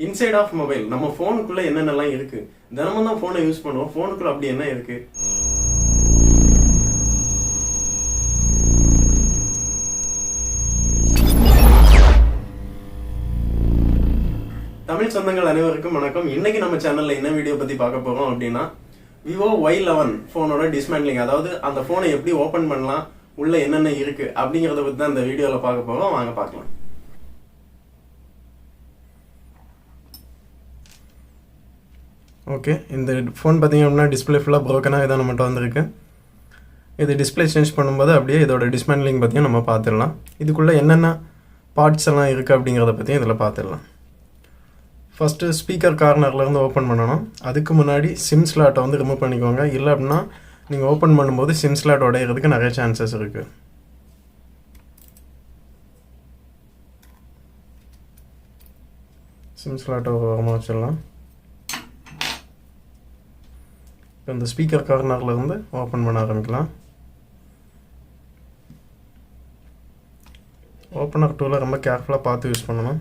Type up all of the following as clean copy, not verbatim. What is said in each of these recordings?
Inside of mobile நம்ம ஃபோனுக்குள்ள என்னென்னலாம் இருக்கு. தினமும் தான் ஃபோனை யூஸ் பண்ணுவோம். ஃபோனுக்குள்ள அப்படி என்ன இருக்கு? தமிழ் சொந்தங்கள் அனைவருக்கும் வணக்கம். இன்னைக்கு நம்ம சேனல்ல என்ன வீடியோ பத்தி பார்க்க போறோம் அப்படின்னா, Vivo Y11 போனோட டிஸ்மேண்ட்லிங், அதாவது அந்த போனை எப்படி ஓபன் பண்ணலாம், உள்ள என்னென்ன இருக்கு அப்படிங்கறத பத்தி தான் இந்த வீடியோல பார்க்க போறோம். வாங்க பார்க்கலாம். ஓகே, இந்த ஃபோன் பார்த்தீங்க அப்படின்னா டிஸ்பிளே ஃபுல்லாக ப்ரோக்கனாக இதான் நம்மகிட்ட வந்துருக்கு. இது டிஸ்பிளே சேஞ்ச் பண்ணும்போது அப்படியே இதோட டிஸ்மேண்ட்லிங் பற்றியும் நம்ம பார்த்துடலாம். இதுக்குள்ளே என்னென்ன பார்ட்ஸ் எல்லாம் இருக்குது அப்படிங்கிறத பற்றியும் இதில் பார்த்துடலாம். ஃபஸ்ட்டு ஸ்பீக்கர் கார்னர்லேருந்து ஓப்பன் பண்ணணும். அதுக்கு முன்னாடி சிம் ஸ்லாட்டை வந்து ரிமூவ் பண்ணிக்கோங்க. இல்லை அப்படின்னா நீங்கள் ஓப்பன் பண்ணும்போது சிம் ஸ்லாட் உடையிறதுக்கு நிறைய சான்சஸ் இருக்குது. சிம் ஸ்லாட்டை ஓரமாக வச்சிடலாம். இப்போ இந்த ஸ்பீக்கர் கார்னர்லேருந்து ஓப்பன் பண்ண ஆரம்பிக்கலாம். ஓப்பனர் டூலை ரொம்ப கேர்ஃபுல்லாக பார்த்து யூஸ் பண்ணணும்.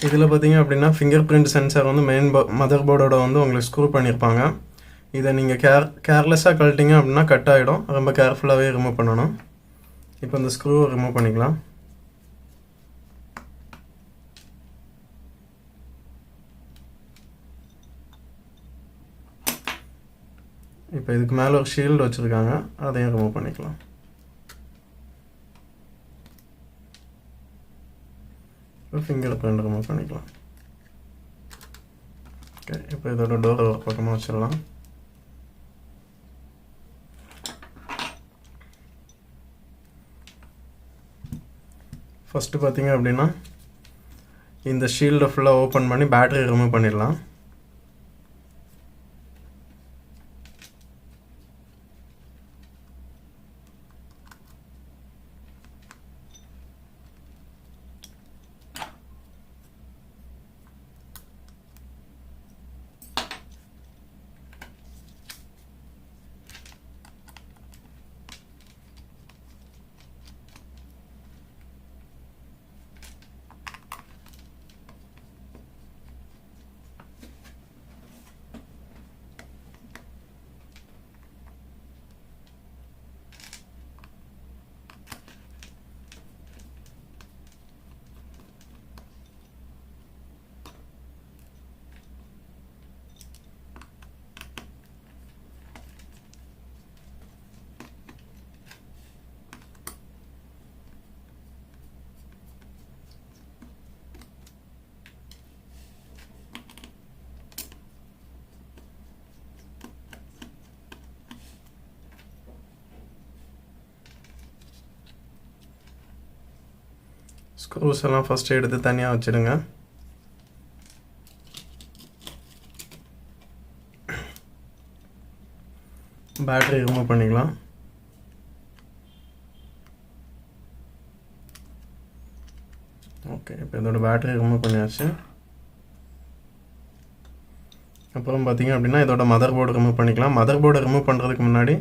இதில் பார்த்தீங்க அப்படின்னா ஃபிங்கர் பிரிண்ட் சென்சார் வந்து மெயின் மதர் போர்டோட வந்து உங்களுக்கு ஸ்க்ரூ பண்ணியிருப்பாங்க. இதை நீங்கள் கேர்லெஸ்ஸாக கழட்டிங்க அப்படின்னா கட் ஆகிடும். ரொம்ப கேர்ஃபுல்லாகவே ரிமூவ் பண்ணணும். இப்போ இந்த ஸ்க்ரூவை ரிமூவ் பண்ணிக்கலாம். இப்போ இதுக்கு மேலே ஒரு ஷீல்டு வச்சுருக்காங்க, அதையும் ரிமூவ் பண்ணிக்கலாம். ஃபிங்கர் பிரிண்ட் ரிமூவ் பண்ணிக்கலாம். ஓகே, இப்போ இதோட டோரை ஒரு பக்கமாக வச்சிடலாம். ஃபஸ்ட்டு பார்த்தீங்க அப்படின்னா இந்த ஷீல்டை ஃபுல்லாக ஓப்பன் பண்ணி பேட்டரி ரிமூவ் பண்ணிடலாம். ஸ்க்ரூஸ் எல்லாம் ஃபஸ்ட்டு எடுத்து தனியாக வச்சுடுங்க. பேட்டரி ரிமூவ் பண்ணிக்கலாம். ஓகே, இப்போ இதோட பேட்டரி ரிமூவ் பண்ணியாச்சு. அப்புறம் பார்த்தீங்க அப்படின்னா இதோட மதர் போர்டு ரிமூவ் பண்ணிக்கலாம். மதர் போர்டை ரிமூவ் பண்ணுறதுக்கு முன்னாடி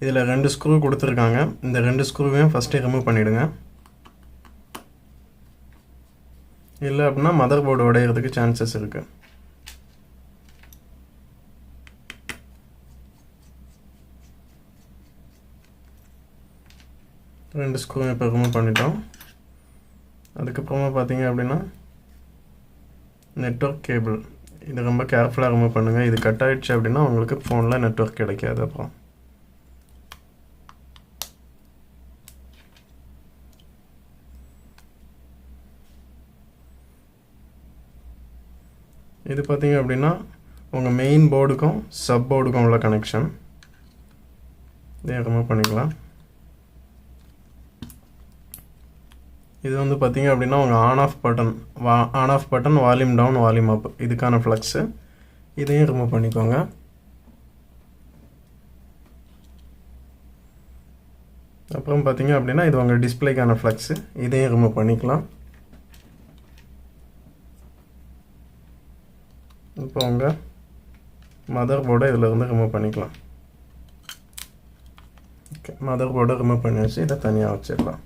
இதில் 2 ஸ்க்ரூ கொடுத்துருக்காங்க. இந்த 2 ஸ்க்ரூவையும் ஃபஸ்ட்டு ரிமூவ் பண்ணிவிடுங்க. இல்லை அப்படின்னா மதர் போர்டு உடையிறதுக்கு சான்சஸ் இருக்குது. ரெண்டு ஸ்க்ரூ இப்போ ரிமூவ் பண்ணிட்டோம். அதுக்கப்புறமா பார்த்தீங்க அப்படின்னா நெட்வொர்க் கேபிள், இது ரொம்ப கேர்ஃபுல்லாக ரிமூவ் பண்ணுங்கள். இது கட் ஆகிடுச்சு அப்படின்னா உங்களுக்கு ஃபோனில் நெட்வொர்க் கிடைக்காது. அப்புறம் இது பார்த்தீங்க அப்படின்னா உங்கள் மெயின் போர்டுக்கும் சப் போர்டுக்கும் உள்ள கனெக்ஷன். இதை ரிமூவ் பண்ணிக்கலாம். இது வந்து பார்த்தீங்க அப்படின்னா உங்கள் on off button volume down volume up இதுக்கான ஃப்ளக்ஸு. இதையும் ரிமூவ் பண்ணிக்கோங்க. அப்புறம் பார்த்தீங்க அப்படின்னா இது உங்கள் டிஸ்பிளேக்கான ஃப்ளக்ஸு, இதையும் ரிமூவ் பண்ணிக்கலாம். இப்போ உங்கள் மதர் போர்டை இதில் இருந்து ரிமூவ் பண்ணிக்கலாம். ஓகே, மதர் போர்டை ரிமூவ் பண்ணி வச்சு இதை தனியாக வச்சிடலாம்.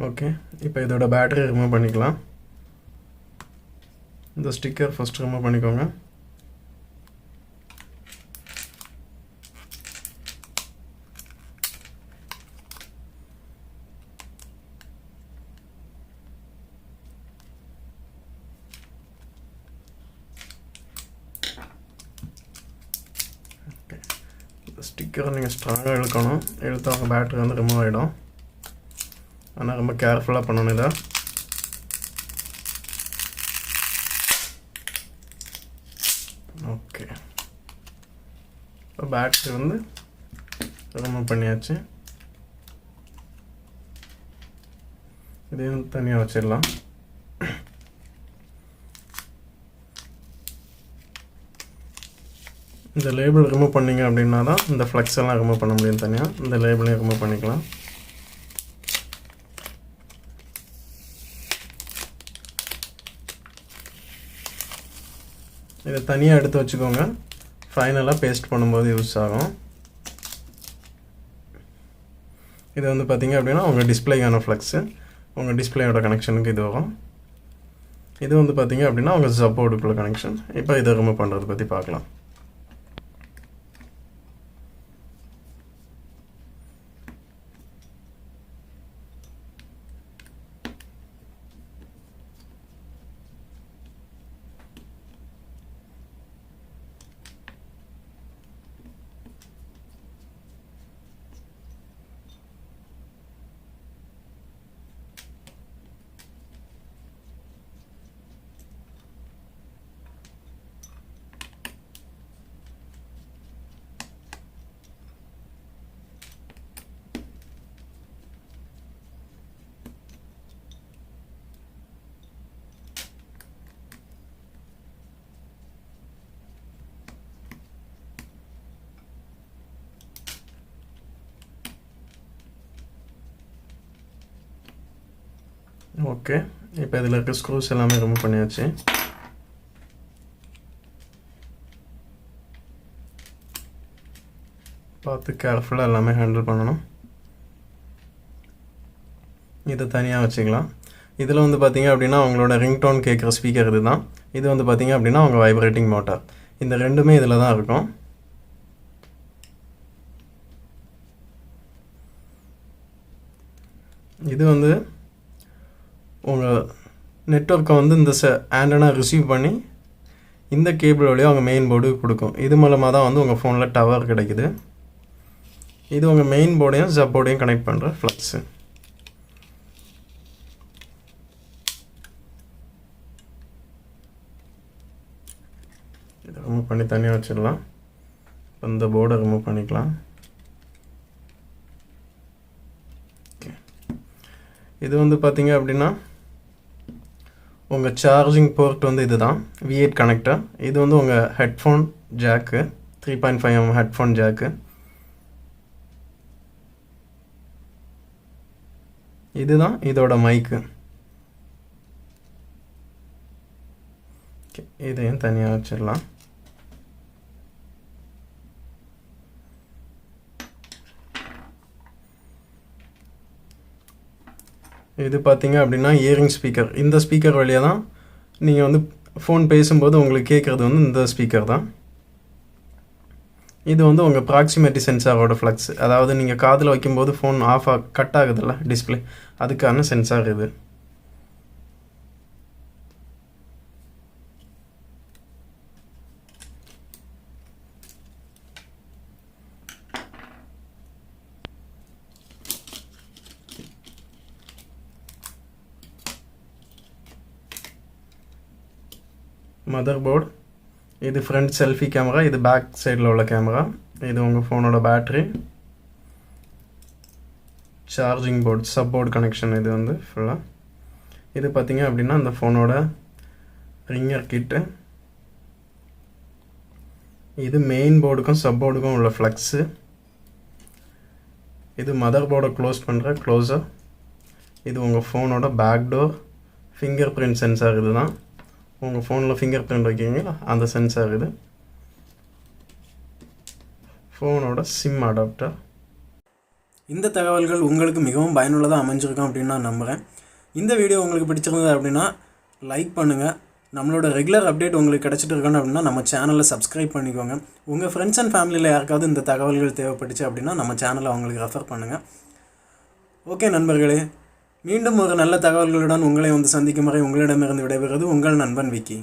ஓகே, இப்போ இதோட பேட்டரி ரிமூவ் பண்ணிக்கலாம். இந்த ஸ்டிக்கர் ஃபஸ்ட் ரிமூவ் பண்ணிக்கோங்க. ஸ்டிக்கரை நீங்கள் ஸ்ட்ராங்காக இழுக்கணும், இழுத்து அவங்க பேட்டரி வந்து ரிமூவ் ஆகிடும். ஆனால் ரொம்ப கேர்ஃபுல்லாக பண்ணணும் இதை. ஓகே, இப்போ பேட்டரி வந்து ரிமூவ் பண்ணியாச்சு. இதையும் தனியாக வச்சிடலாம். இந்த லேபிள் ரிமூவ் பண்ணிங்க அப்படின்னா தான் இந்த ஃப்ளக்ஸ் எல்லாம் ரிமூவ் பண்ண முடியும் தனியாக. இந்த லேபிளையும் ரிமூவ் பண்ணிக்கலாம். இதை தனியாக எடுத்து வச்சுக்கோங்க, ஃபைனலாக பேஸ்ட் பண்ணும்போது யூஸ் ஆகும். இது வந்து பார்த்திங்க அப்படின்னா உங்கள் டிஸ்பிளேக்கான ஃப்ளக்ஸு, உங்கள் டிஸ்பிளேயோட கனெக்ஷனுக்கு இது வரும். இது வந்து பார்த்திங்க அப்படின்னா உங்கள் சப்போர்ட்டுக்குள்ள கனெக்ஷன். இப்போ இதை ரிமூவ் பண்ணுறதை பற்றி பார்க்கலாம். ஓகே, இப்போ இதில் இருக்க ஸ்க்ரூஸ் எல்லாமே ரிமூவ் பண்ணியாச்சு. பார்த்து கேர்ஃபுல்லாக எல்லாமே ஹேண்டில் பண்ணணும். இதை தனியாக வச்சுக்கலாம். இதில் வந்து பார்த்திங்க அப்படின்னா உங்களோட ரிங்டோன் கேட்குற ஸ்பீக்கர் இது தான். இது வந்து பார்த்திங்க அப்படின்னா உங்கள் வைப்ரேட்டிங் மோட்டார். இந்த ரெண்டுமே இதில் தான் இருக்கும். இது வந்து உங்கள் நெட்வொர்க்கை வந்து இந்த ஆண்டனா ரிசீவ் பண்ணி இந்த கேபிள் வழியாக உங்கள் மெயின் போர்டுக்கு கொடுக்கும். இது மூலமாக தான் வந்து உங்கள் ஃபோனில் டவர் கிடைக்குது. இது உங்கள் மெயின் போர்டையும் சப்போர்ட்டையும் கனெக்ட் பண்ணுற ஃப்ளக்ஸு. இதை ரிமூவ் பண்ணி தனியாக வச்சிடலாம். இந்த போர்டை ரிமூவ் பண்ணிக்கலாம். இது வந்து பார்த்திங்க அப்படின்னா உங்கள் சார்ஜிங் போர்ட் வந்து இது தான் V8 கனெக்டர். இது வந்து உங்கள் headphone jack, 3.5mm headphone jack. இதுதான் இதோட மைக்கு. இதையும் தனியாக வச்சிடலாம். இது பார்த்திங்க அப்படின்னா இயரிங் ஸ்பீக்கர். இந்த ஸ்பீக்கர் வழியாக தான் நீங்கள் வந்து ஃபோன் பேசும்போது உங்களுக்கு கேட்குறது வந்து இந்த ஸ்பீக்கர் தான். இது வந்து உங்கள் ப்ராக்சிமிட்டி சென்சாரோட ஃப்ளக்ஸ், அதாவது நீங்கள் காதில் வைக்கும்போது ஃபோன் கட் ஆகுதுல்ல டிஸ்பிளே, அதுக்கான சென்சார் இது. மதர்போர்டு, இது ஃப்ரண்ட் செல்ஃபி கேமரா, இது பேக் சைடில் உள்ள கேமரா, இது உங்கள் ஃபோனோட battery, charging board, support connection இது வந்து ஃபுல்லாக. இது பார்த்திங்க அப்படின்னா அந்த ஃபோனோட ரிங்கர் கிட்டு. இது மெயின் போர்டுக்கும் சப் போர்டுக்கும் உள்ள ஃப்ளக்ஸு. இது மதர் போர்டை க்ளோஸ் பண்ணுற க்ளோஸர். இது உங்கள் ஃபோனோட back door. Fingerprint sensor இது தான். உங்கள் ஃபோனில் ஃபிங்கர் பிரிண்ட் வைக்கிறீங்களா அந்த சென்சார் இது. ஃபோனோட சிம் அடாப்டர். இந்த தகவல்கள் உங்களுக்கு மிகவும் பயனுள்ளதாக அமைஞ்சிருக்கும் அப்படின்னு நான் நம்புகிறேன். இந்த வீடியோ உங்களுக்கு பிடிச்சிருந்தது அப்படின்னா லைக் பண்ணுங்கள். நம்மளோட ரெகுலர் அப்டேட் உங்களுக்கு கிடச்சிட்டு இருக்கணும் அப்படின்னா நம்ம சேனலை சப்ஸ்கிரைப் பண்ணிக்கோங்க. உங்கள் ஃப்ரெண்ட்ஸ் அண்ட் ஃபேமிலியில் யாருக்காவது இந்த தகவல்கள் தேவைப்பட்டுச்சு அப்படின்னா நம்ம சேனலை அவங்களுக்கு ரெஃபர் பண்ணுங்கள். ஓகே நண்பர்களே, மீண்டும் ஒரு நல்ல தகவல்களுடன் உங்களை வந்து சந்திக்கும் வரை உங்களிடமிருந்து விடைபெறுவது உங்கள் நண்பன் விக்கி.